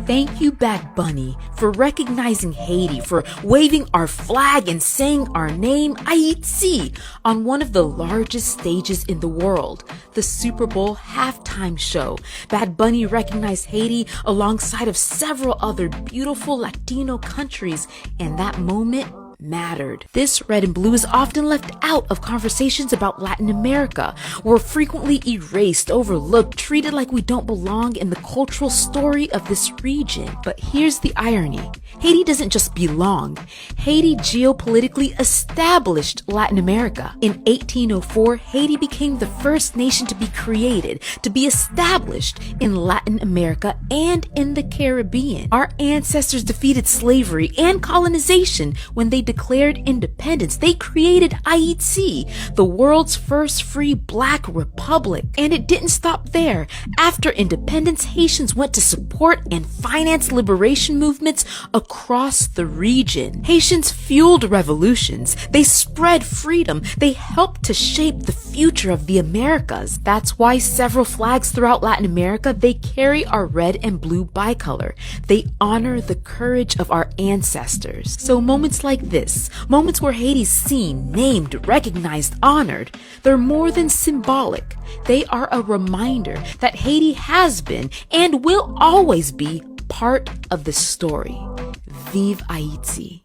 Thank you, Bad Bunny, for recognizing Haiti, for waving our flag and saying our name, Haiti, on one of the largest stages in the world, the Super Bowl halftime show. Bad Bunny recognized Haiti alongside of several other beautiful Latino countries, and that moment mattered. This red and blue is often left out of conversations about Latin America. We're frequently erased, overlooked, treated like we don't belong in the cultural story of this region. But here's the irony. Haiti doesn't just belong. Haiti geopolitically established Latin America. In 1804, Haiti became the first nation to be created, to be established in Latin America and in the Caribbean. Our ancestors defeated slavery and colonization when they declared independence. They created Haiti, the world's first free black republic. And it didn't stop there. After independence, Haitians went to support and finance liberation movements across the region. Haitians fueled revolutions. They spread freedom. They helped to shape the future of the Americas. That's why several flags throughout Latin America, they carry our red and blue bicolor. They honor the courage of our ancestors. So moments like this, moments where Haiti's seen, named, recognized, honored, they're more than symbolic. They are a reminder that Haiti has been and will always be part of the story. Vive Haiti!